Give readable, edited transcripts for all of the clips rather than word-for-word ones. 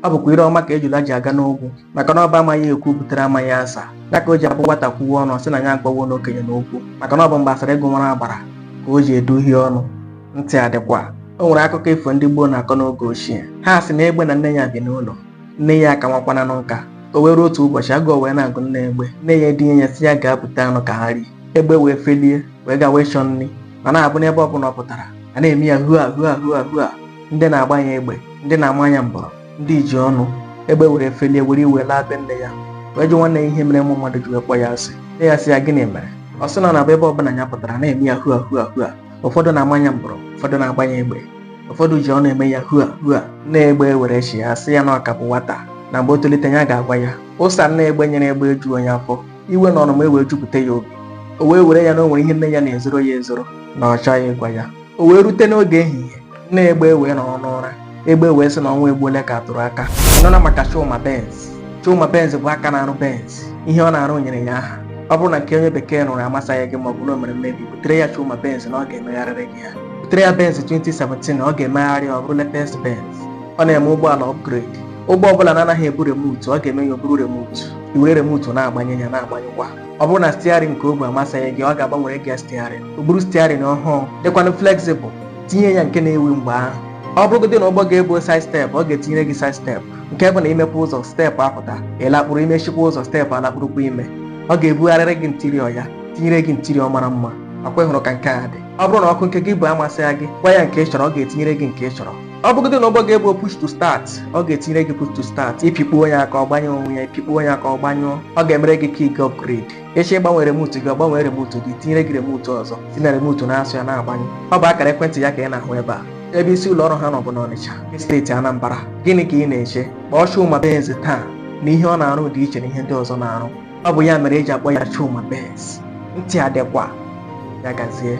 ọ bụkwa ire ọma ka ejula ji aga n'ogwu maka na ọ bụ amaghị ekwu butere amaghị asa ya ka o ji abụ nwata kwuwe ọnụ sị na ya agbawo n'okenye n'okwu maka na ọ bụ mgbe asara ego nwara agbara ka o ji eduhie ọnụ. Ntị adịkwa. O nwere akụkọ ifo ndị gboo na-akọ n'oge ochie. Ha sị na egbe na nne ya bi n'ụlọ, nne ya aka nwakwana n'ụka. O were otu ụbọchị agụọ wee na-agụ nne egbe, nne ya edinye ya sị ya gaa bute anụ ka ha rie. Egbe wee felie wee gawa ịchọ nri ma na-abụ n'ebe ọbụla ọ pụtara a na-eme ya hua hua hua hua. Ndị na-agba ya egbe, ndị na-ama ya mbọrọ, ndị ji ọnụ. Egbe were felie were iwe laa be nne ya wee jụ nwanne ya ihe mere ụmụ mmadụ ji wee kpọ ya asị. Nne ya sị ya gịnị mere? Ọ sị na ọ na-abụ ebe ọbụla ya pụtara na-eme ya hua hua hua. Ụfọdụ na-ama ya mbọrọ, ụfọdụ na-agba ya egbe, ụfọdụ ji ọnụ eme ya hua hua. Nne egbe were chi ya sị ya na ọka bụ nwata na mgbe o tolite ya ga-agwa ya. Ụsa nne egbe nyere egbe eju onye afọ, iwe na ọnụma wee jupụta ya obi. O wee were ya na o nwere ihe nne ya na-ezoro ya ezoro na ọ chọghị ịgwa ya. O wee rute n'oge ehihie, nne egbe wee nọrọ n'ụra. Egbe wee sị na ọnwa egbuole ka atụrụ aka. Ọ nọ maka Chuma Benz. Chuma Benz bụ aka na-arụ Benz. Ihe ọ na-arụ nyere ya aha. Ọ bụrụ na nke onye bekee nụrụ amasaghị gị ma ọ bụ na o mere mmebi, butere ya Chuma Benz na ọ ga-emegharịrị gị ya. Butere ya Benz 2017 na ọ ga-emegharị ọ bụrụ latest Benz. Ọ na-eme ụgbọala upgrade. Ụgbọ ọbụla na-anaghị ebu remote ọ ga-eme ya oburu remote. Iwere remote na-agbanye ya na-agbanyekwa. Ọ bụrụ na steering nke o bu amasaghị gị, ọ ga-agbanwere gị steering. O buru steering ọhụụ dịkwanụ flexible, tinye ya nke na-ewe mgbe ahụ. Ọ bụrụgodị na ụgbọ ga-ebu side step, ọ ga-etinyere gị side step nke bụ na imepe ụzọ steepụ apụta, ịlakpụrụ imechikwa ụzọ steepụ alakpụrụkwa ime. Ọ ga-ebugharịrị gị interior ya, tinyere gị interior mara mma. Akwa ịhụrụ ka nke a dị. Ọ bụrụ na ọkụ nke gị bụ amasịghị gị, gwa ya nke ị chọrọ, ọ ga-etinyere gị nke ị chọrọ. Ọ bụgodị na ụgbọ ga-ebu push to start, ọ ga-etinyere gị push to start. Ịpịkpuo ya ka ọ gbanyụọ onwe ya, ịpịkpuo ya ka ọ gbanyụọ. Ọ ga-emere gị ka ị ga upgrade. Echi ịgbanwe remote gị, ọ gbanwee remote gị, tinyere gị remote ọzọ, si na remote na-asụ ya na-agbanyụ. Ọ bụ akara ekwentị ya ka ị na-ahụ ebe a. Ebe isi ụlọ ọrụ ha nọ bụ n'Ọnịcha, steeti Anambra. Gịnị ka ị na-eche? Kpọọ Chuma Benz taa na ihe ọ na-arụ dị iche na ihe ndị ọzọ na-arụ. Ọ bụ ya mere eji akpọ ya Chuma Benz. Ntị adịkwa. Ya gazie.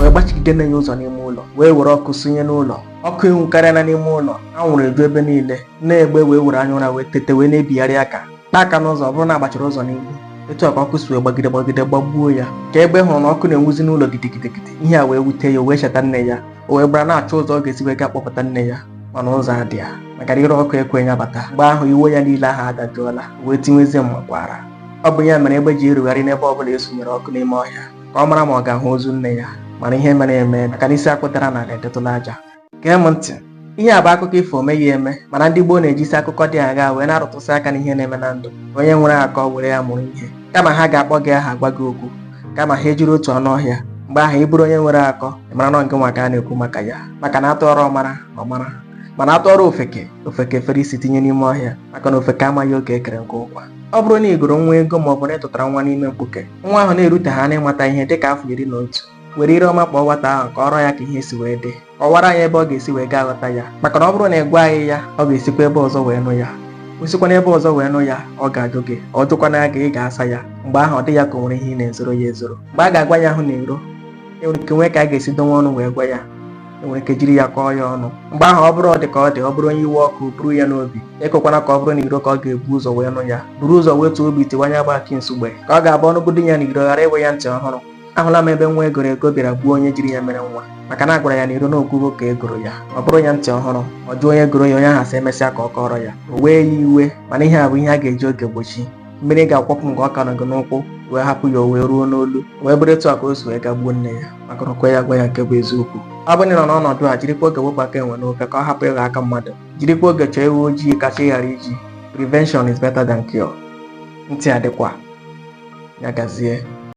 Wee gbachigide nne ya ụzọ n'ime ụlọ, wee were ọkụ sụnye n'ụlọ. Ọkụ enwu karịa na n'ime ụlọ, anwụrụ eju ebe niile. Nne egbe wee were anya ụra wee tete wee na-ebigharị aka n'aka n'ụzọ. Ọ bụrụ na agbachiri ụzọ n'ihu, etu a ka ọkụ si wee gbagide gbagbuo ya. Ka egbe hụrụ na ọkụ na-enwuzi n'ụlọ gidigidigidi, ihe a wee wute ya, o wee cheta nne ya. O wee gbara na-achọ ụzọ ọ ga-esi wee gaa kpọpụta nne ya, mana ụzọ adị ya maka ire ọkụ ekwe ya bata. Mgbe ahụ iwe ya niile ahụ adajụọla, wee tinwezie mmakwara. Ọ bụ ya mere egbe ji erugharị n'ebe ọbụla esonyere ọkụ n'ime ọhịa ka ọ mara ma ọ ga-ahụ ozu nne ya, mana ihe mere eme maka na isi akpụtara na edetụla aja. Gee m ntị, ihe a bụ akụkọ ifo meghị eme, mana ndị gboo na-ejisi akụkọ dị agha wee na-arụtụsị aka n'ihe na-eme na ndụ. Onye nwere akọ were ya mụrụ ihe, kama ha ga-akpọ gị aha gwa gị okwu, kama ha ejiri otu ọnụ ọhịa. Mgbe ahụ ị bụrụ onye nwere akọ, ị mara na nke nwa ka a na-ekwu maka ya, maka na atụọrọ ọmara ọmara, mana atụọrọ ofeke fere isi tinye n'ime ọhịa, maka na ofeke amaghị oge ekere nke ụkwa. Ọ bụrụ na ị gụrụ nwa ego ma ọ bụ na ị tụtara nwa n'ime mkpuke, nwa ahụ na-erute ha n'ịmata ihe dịka afọ 11, were ire ọma kpọọ nwata ahụ ka ọrọ ya ka ihe si wee dị, kọwara ya ebe ọ ga-esi wee gaa ghọta ya, maka na ọ bụrụ na ị gwaghị ya, ọ ga-esikwa ebe ọzọ wee nụ ya. O sikwa n'ebe ọzọ wee nụ ya, ọ ga-ajụ gị, ọ jụkwana ya ka ị ga-asa ya. Mgbe ahụ ọ dị ya ka o nwere ihe ị na-ezoro ya ezoro. Mgbe a ga-agwa ya ahụ na-ero, enwere ike nwee ka a ga-esi donwe ọnụ wee gwa ya, enwere ike jiri ya kọọ ya ọnụ. Mgbe ahụ ọ bụrụ ọ dị ka ọ dị, ọ bụrụ onye iwe ọkụ buru ya n'obi, ekokwana ka ọ bụrụ na iro ka ọ ga-ebu ụzọ wee nụ ya, buru ụzọ wetuo obi tiwanye agba aka nsogbe ka ọ ga-abụ ọnụgụdị ya na iro ghara iwe ya ntị ọhụrụ. Ahụla m ebe nwa egoro ego bịara gbuo onye jiri ya mere nwa, maka na a gwara ya na iro na ogwugo ka egoro ya, ọ bụrụ ya ntị ọhụrụ, ọ jụọ onye goro ya, onye ahụ sị emesịa ka ọ kọrọ ya, o wee ya iwe. Mana ihe a bụ ihe a ga-eji oge gbochi. Mmiri ga-akwọpụ nke ọ ka nọ gị n'ụkwụ wee hapụ ya o wee ruo n'olu, wee bụrụ etu a ka o si wee gaa gbuo nne ya, maka na okwe ya gwa ya nke bụ eziokwu. Ọ bụrụ na ị nọ n'ọnọdụ a, jirikwa oge wepụ aka enwe n'ofe ka ọ hapụ ịghọ aka mmadụ. Jirikwa oge chọọ ewu ojii kacha ghara iji. Prevention is better than cure. Ntị adịkwa. Ya gazie.